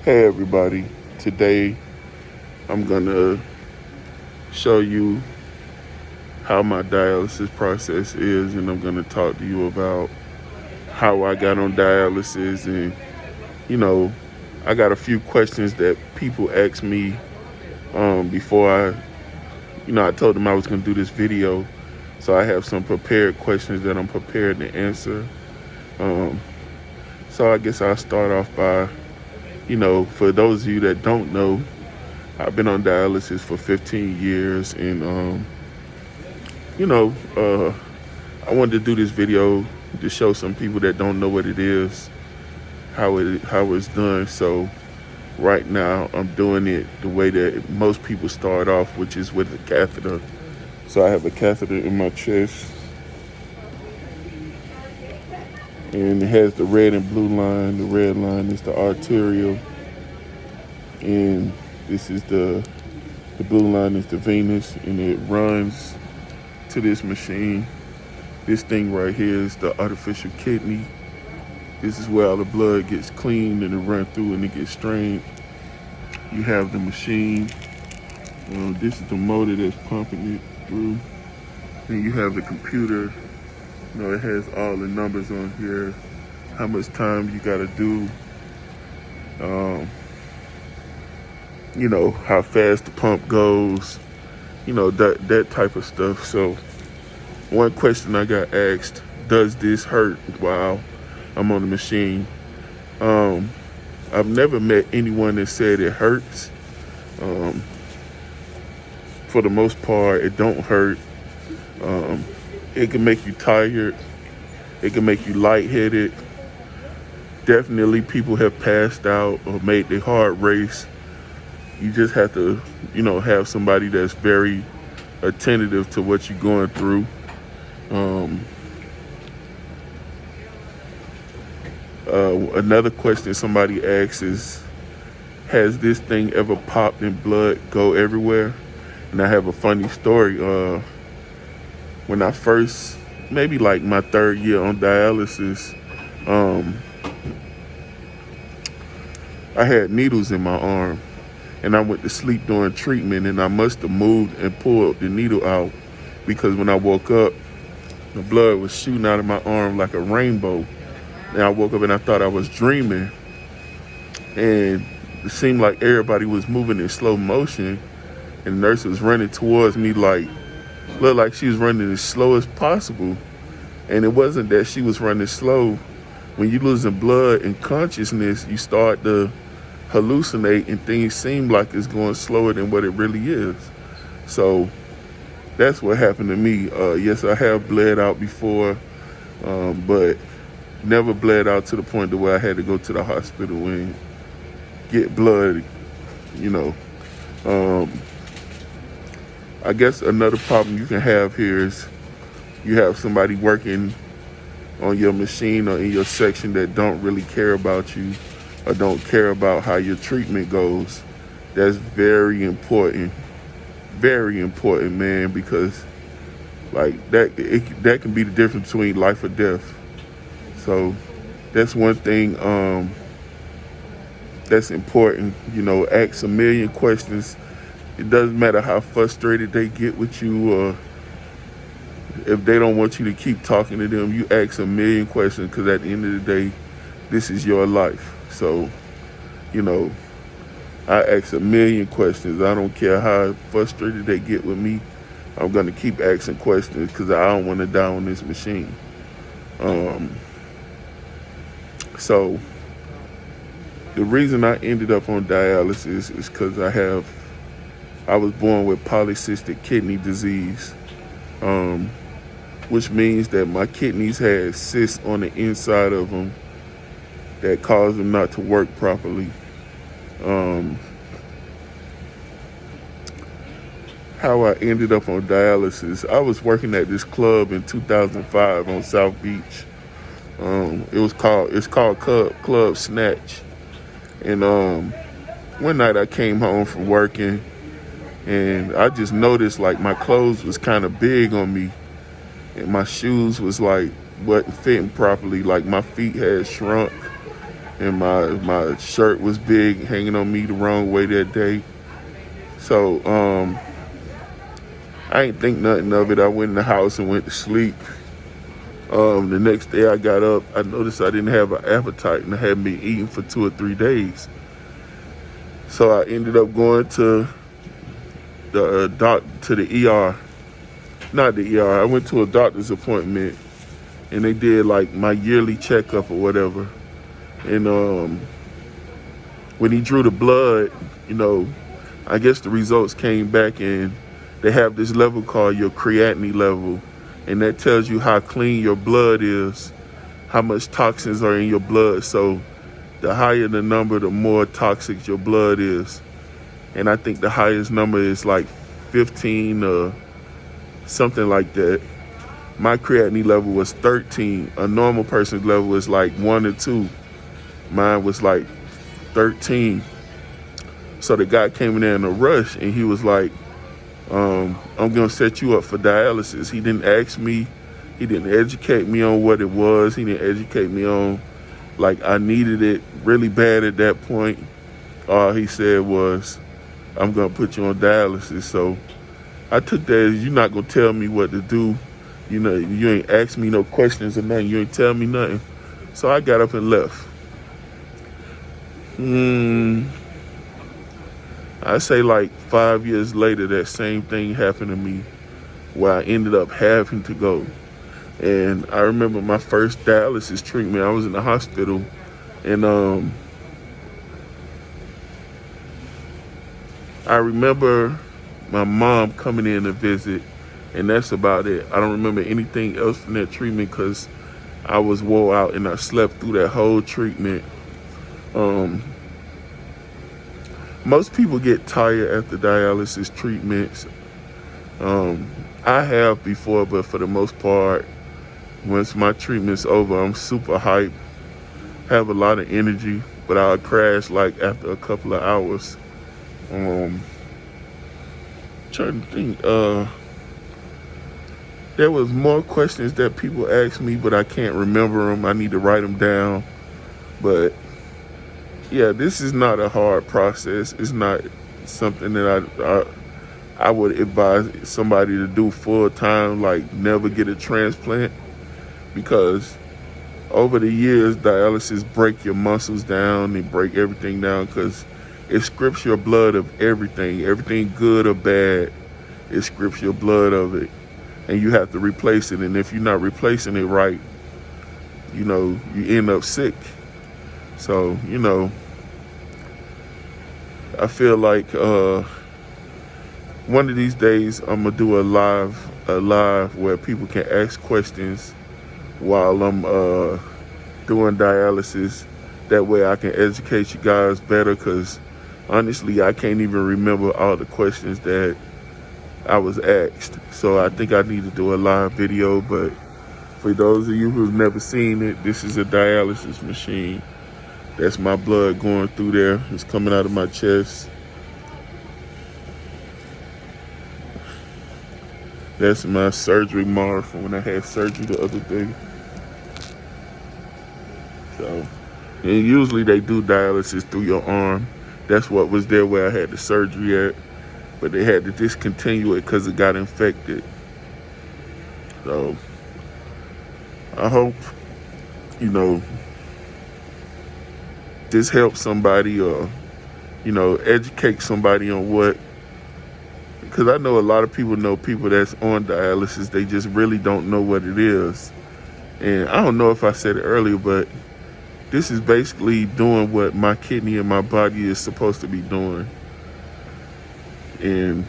Hey everybody, today I'm gonna show you how my dialysis process is, and I'm gonna talk to you about how I got on dialysis. And you know, I got a few questions that people ask me before I told them I was gonna do this video. So I have some prepared questions that I'm prepared to answer. Um, so I guess I'll start off by, for those of you that don't know, I've been on dialysis for 15 years, and you know, uh, I wanted to do this video to show some people that don't know what it is, how it's done. So right now, I'm doing it the way that most people start off, which is with a catheter. So I have a catheter in my chest, and it has the red and blue line. The red line is the arterial, and this is the blue line is the venous, and it runs to this machine. This thing right here is the artificial kidney. This is where all the blood gets cleaned and it run through and it gets strained. You have the machine. This is the motor that's pumping it through. Then you have the computer. It has all the numbers on here, how much time you gotta do, how fast the pump goes, that type of stuff. So one question I got asked, does this hurt while I'm on the machine? I've never met anyone that said it hurts. For the most part, it don't hurt. It can make you tired. It can make you lightheaded. Definitely people have passed out or made their heart race. You just have to, have somebody that's very attentive to what you're going through. Another question somebody asks is, has this thing ever popped and blood go everywhere? And I have a funny story. When I first, maybe like my third year on dialysis, I had needles in my arm, and I went to sleep during treatment, and I must have moved and pulled the needle out, because when I woke up, the blood was shooting out of my arm like a rainbow. And I woke up and I thought I was dreaming. And it seemed like everybody was moving in slow motion. And the nurse was running towards me looked like she was running as slow as possible. And it wasn't that she was running slow. When you're losing blood and consciousness, you start to hallucinate and things seem like it's going slower than what it really is. So that's what happened to me. Yes, I have bled out before, but never bled out to the point to where I had to go to the hospital and get blood, I guess another problem you can have here is you have somebody working on your machine or in your section that don't really care about you or don't care about how your treatment goes. That's very important, man, because like that can be the difference between life or death. So that's one thing that's important. Ask a million questions. It doesn't matter how frustrated they get with you, or if they don't want you to keep talking to them, you ask a million questions, because at the end of the day, this is your life. So, I ask a million questions. I don't care how frustrated they get with me. I'm going to keep asking questions, because I don't want to die on this machine. So the reason I ended up on dialysis is because I was born with polycystic kidney disease, which means that my kidneys had cysts on the inside of them that caused them not to work properly. How I ended up on dialysis, I was working at this club in 2005 on South Beach. It's called Club Snatch. And one night I came home from working, and I just noticed like my clothes was kind of big on me, and my shoes was like wasn't fitting properly. Like my feet had shrunk, and my shirt was big, hanging on me the wrong way that day. So I ain't think nothing of it. I went in the house and went to sleep. The next day I got up, I noticed I didn't have an appetite, and I hadn't been eating for 2 or 3 days. So I ended up going to the to the ER. Not the ER. I went to a doctor's appointment, and they did like my yearly checkup or whatever. And when he drew the blood, I guess the results came back, and they have this level called your creatinine level, and that tells you how clean your blood is, how much toxins are in your blood. So the higher the number, the more toxic your blood is. And I think the highest number is like 15 or something like that. My creatinine level was 13. A normal person's level is like 1 or 2. Mine was like 13. So the guy came in there in a rush, and he was like, I'm going to set you up for dialysis. He didn't ask me. He didn't educate me on what it was. He didn't educate me on, like, I needed it really bad at that point. All he said was, I'm going to put you on dialysis. So I took that as, you're not going to tell me what to do. You ain't ask me no questions or nothing. You ain't tell me nothing. So I got up and left. I say like 5 years later, that same thing happened to me, where I ended up having to go. And I remember my first dialysis treatment. I was in the hospital, and I remember my mom coming in to visit, and that's about it. I don't remember anything else from that treatment because I was wore out and I slept through that whole treatment. Most people get tired after dialysis treatments. I have before, but for the most part, once my treatment's over, I'm super hyped, have a lot of energy, but I'll crash like after a couple of hours. Trying to think, there was more questions that people asked me, but I can't remember them. I need to write them down. But yeah, this is not a hard process. It's not something that I would advise somebody to do full time, like never get a transplant, because over the years, dialysis break your muscles down, and break everything down, because it strips your blood of everything good or bad. It strips your blood of it, and you have to replace it. And if you're not replacing it right, you end up sick. So, I feel like one of these days I'm gonna do a live where people can ask questions while I'm doing dialysis. That way I can educate you guys better, because honestly, I can't even remember all the questions that I was asked. So I think I need to do a live video. But for those of you who've never seen it, this is a dialysis machine. That's my blood going through there. It's coming out of my chest. That's my surgery mark from when I had surgery the other day. So, and usually they do dialysis through your arm. That's what was there where I had the surgery at. But they had to discontinue it because it got infected. So, I hope, this helps somebody, or educate somebody on what, because I know a lot of people know people that's on dialysis, they just really don't know what it is. And I don't know if I said it earlier, but this is basically doing what my kidney and my body is supposed to be doing. And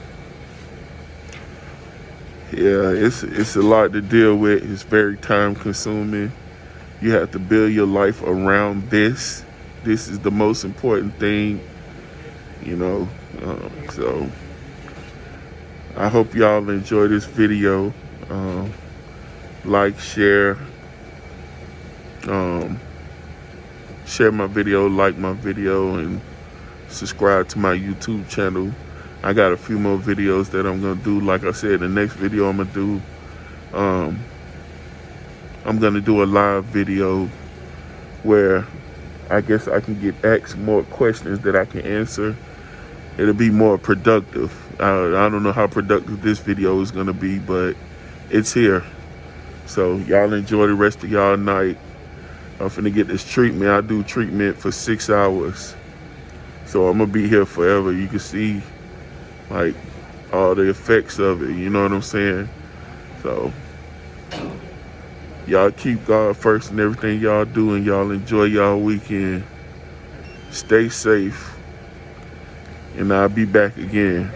yeah, it's a lot to deal with. It's very time consuming. You have to build your life around this. This is the most important thing, so I hope y'all enjoy this video. Like, share my video, like my video, and subscribe to my YouTube channel. I got a few more videos that I'm gonna do. Like I said, the next video I'm gonna do a live video where I guess I can get asked more questions that I can answer. It'll be more productive. I don't know how productive this video is gonna be, but it's here. So y'all enjoy the rest of y'all night. I'm finna get this treatment. I do treatment for 6 hours. So I'm gonna be here forever. You can see like all the effects of it, you know what I'm saying? So y'all keep God first in everything y'all do, and y'all enjoy y'all weekend. Stay safe, and I'll be back again.